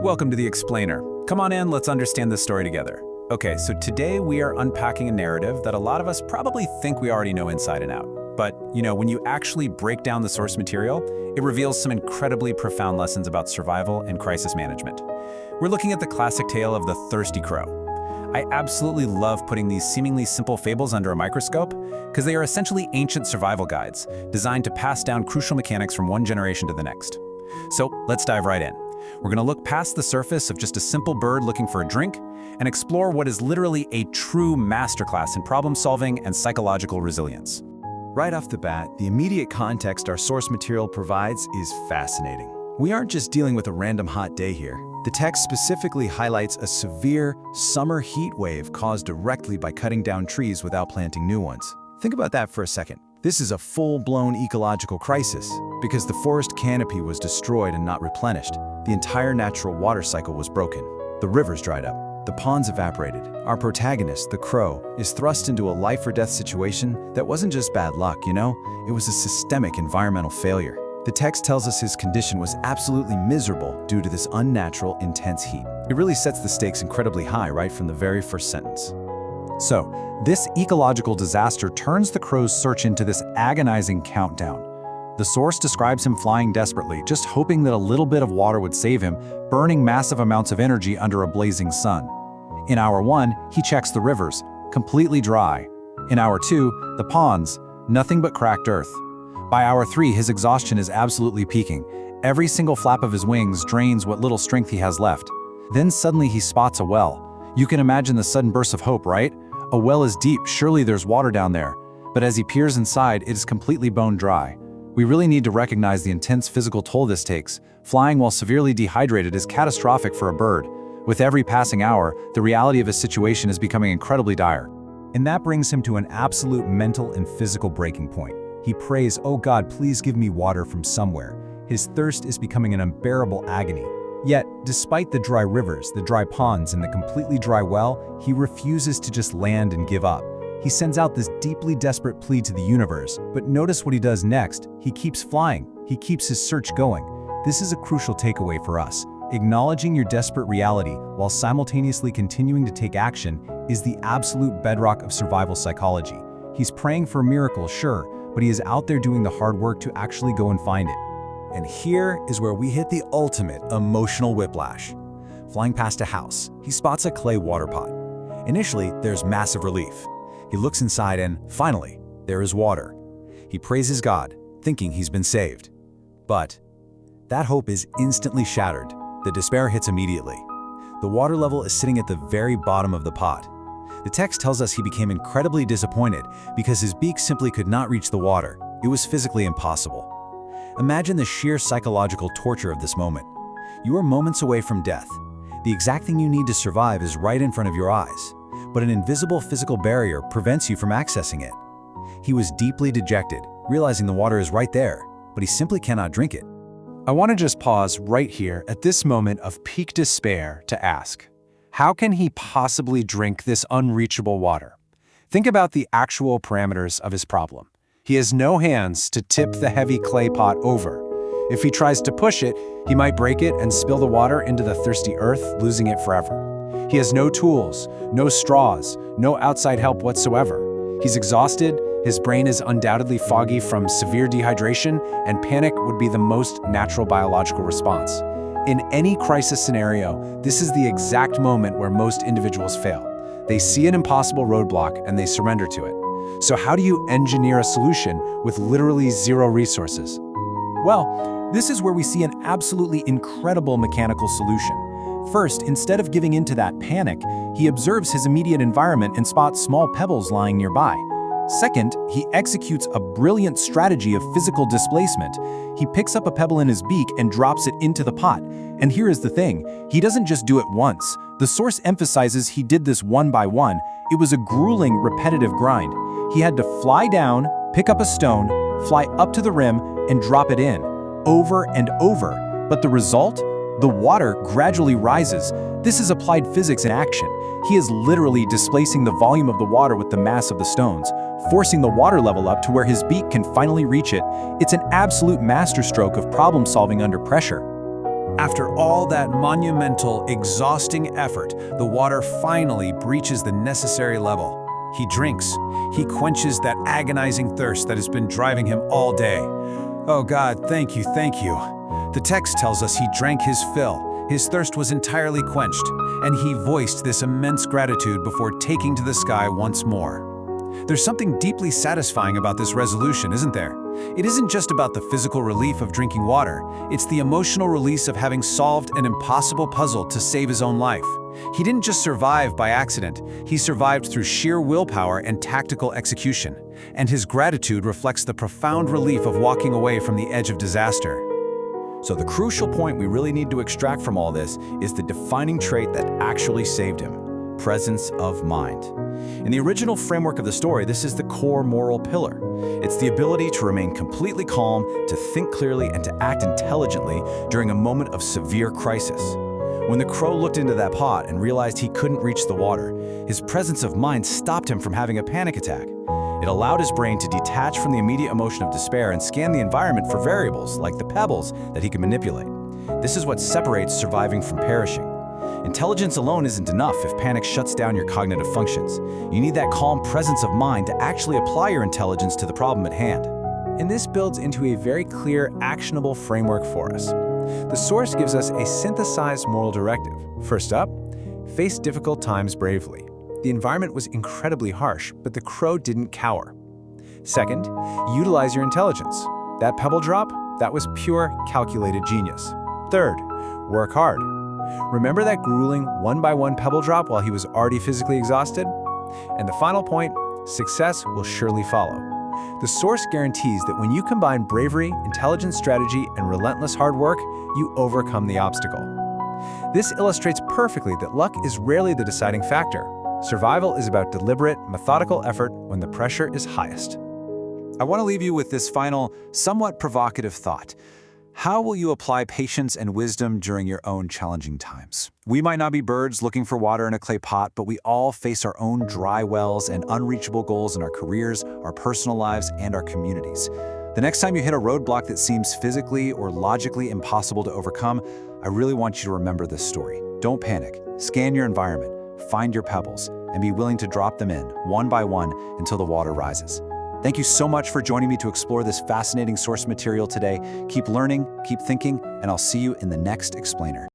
Welcome to The Explainer. Come on in, let's understand this story together. Okay, so today we are unpacking a narrative that a lot of us probably think we already know inside and out. But, when you actually break down the source material, it reveals some incredibly profound lessons about survival and crisis management. We're looking at the classic tale of the thirsty crow. I absolutely love putting these seemingly simple fables under a microscope because they are essentially ancient survival guides designed to pass down crucial mechanics from one generation to the next. So let's dive right in. We're going to look past the surface of just a simple bird looking for a drink and explore what is literally a true masterclass in problem solving and psychological resilience. Right off the bat, the immediate context our source material provides is fascinating. We aren't just dealing with a random hot day here. The text specifically highlights a severe summer heat wave caused directly by cutting down trees without planting new ones. Think about that for a second. This is a full-blown ecological crisis because the forest canopy was destroyed and not replenished. The entire natural water cycle was broken. The rivers dried up. The ponds evaporated. Our protagonist, the crow, is thrust into a life-or-death situation that wasn't just bad luck, It was a systemic environmental failure. The text tells us his condition was absolutely miserable due to this unnatural, intense heat. It really sets the stakes incredibly high right from the very first sentence. So, this ecological disaster turns the crow's search into this agonizing countdown. The source describes him flying desperately, just hoping that a little bit of water would save him, burning massive amounts of energy under a blazing sun. In hour 1, he checks the rivers, completely dry. In hour 2, the ponds, nothing but cracked earth. By hour 3, his exhaustion is absolutely peaking. Every single flap of his wings drains what little strength he has left. Then suddenly he spots a well. You can imagine the sudden burst of hope, right? A well is deep, surely there's water down there. But as he peers inside, it is completely bone dry. We really need to recognize the intense physical toll this takes. Flying while severely dehydrated is catastrophic for a bird. With every passing hour, the reality of his situation is becoming incredibly dire. And that brings him to an absolute mental and physical breaking point. He prays, "Oh God, please give me water from somewhere." His thirst is becoming an unbearable agony. Yet, despite the dry rivers, the dry ponds, and the completely dry well, he refuses to just land and give up. He sends out this deeply desperate plea to the universe, but notice what he does next. He keeps flying. He keeps his search going. This is a crucial takeaway for us. Acknowledging your desperate reality while simultaneously continuing to take action is the absolute bedrock of survival psychology. He's praying for a miracle, sure, but he is out there doing the hard work to actually go and find it. And here is where we hit the ultimate emotional whiplash. Flying past a house, he spots a clay water pot. Initially, there's massive relief. He looks inside and, finally, there is water. He praises God, thinking he's been saved. But that hope is instantly shattered. The despair hits immediately. The water level is sitting at the very bottom of the pot. The text tells us he became incredibly disappointed because his beak simply could not reach the water. It was physically impossible. Imagine the sheer psychological torture of this moment. You are moments away from death. The exact thing you need to survive is right in front of your eyes, but an invisible physical barrier prevents you from accessing it. He was deeply dejected, realizing the water is right there, but he simply cannot drink it. I want to just pause right here at this moment of peak despair to ask, how can he possibly drink this unreachable water? Think about the actual parameters of his problem. He has no hands to tip the heavy clay pot over. If he tries to push it, he might break it and spill the water into the thirsty earth, losing it forever. He has no tools, no straws, no outside help whatsoever. He's exhausted, his brain is undoubtedly foggy from severe dehydration, and panic would be the most natural biological response. In any crisis scenario, this is the exact moment where most individuals fail. They see an impossible roadblock and they surrender to it. So how do you engineer a solution with literally zero resources? Well, this is where we see an absolutely incredible mechanical solution. First, instead of giving into that panic, he observes his immediate environment and spots small pebbles lying nearby. Second, he executes a brilliant strategy of physical displacement. He picks up a pebble in his beak and drops it into the pot. And here is the thing, he doesn't just do it once. The source emphasizes he did this one by one. It was a grueling, repetitive grind. He had to fly down, pick up a stone, fly up to the rim, and drop it in, over and over. But the result? The water gradually rises. This is applied physics in action. He is literally displacing the volume of the water with the mass of the stones, forcing the water level up to where his beak can finally reach it. It's an absolute masterstroke of problem solving under pressure. After all that monumental, exhausting effort, the water finally breaches the necessary level. He drinks. He quenches that agonizing thirst that has been driving him all day. Oh God, thank you, thank you. The text tells us he drank his fill. His thirst was entirely quenched, and he voiced this immense gratitude before taking to the sky once more. There's something deeply satisfying about this resolution, isn't there? It isn't just about the physical relief of drinking water, it's the emotional release of having solved an impossible puzzle to save his own life. He didn't just survive by accident, he survived through sheer willpower and tactical execution. And his gratitude reflects the profound relief of walking away from the edge of disaster. So the crucial point we really need to extract from all this is the defining trait that actually saved him: presence of mind. In the original framework of the story, this is the core moral pillar. It's the ability to remain completely calm, to think clearly, and to act intelligently during a moment of severe crisis. When the crow looked into that pot and realized he couldn't reach the water, his presence of mind stopped him from having a panic attack. It allowed his brain to detach from the immediate emotion of despair and scan the environment for variables, like the pebbles, that he could manipulate. This is what separates surviving from perishing. Intelligence alone isn't enough if panic shuts down your cognitive functions. You need that calm presence of mind to actually apply your intelligence to the problem at hand. And this builds into a very clear, actionable framework for us. The source gives us a synthesized moral directive. First up, face difficult times bravely. The environment was incredibly harsh, but the crow didn't cower. Second, utilize your intelligence. That pebble drop, that was pure, calculated genius. Third, work hard. Remember that grueling one-by-one pebble drop while he was already physically exhausted? And the final point, success will surely follow. The source guarantees that when you combine bravery, intelligent strategy, and relentless hard work, you overcome the obstacle. This illustrates perfectly that luck is rarely the deciding factor. Survival is about deliberate, methodical effort when the pressure is highest. I want to leave you with this final, somewhat provocative thought. How will you apply patience and wisdom during your own challenging times? We might not be birds looking for water in a clay pot, but we all face our own dry wells and unreachable goals in our careers, our personal lives, and our communities. The next time you hit a roadblock that seems physically or logically impossible to overcome, I really want you to remember this story. Don't panic. Scan your environment, find your pebbles, and be willing to drop them in, one by one, until the water rises. Thank you so much for joining me to explore this fascinating source material today. Keep learning, keep thinking, and I'll see you in the next explainer.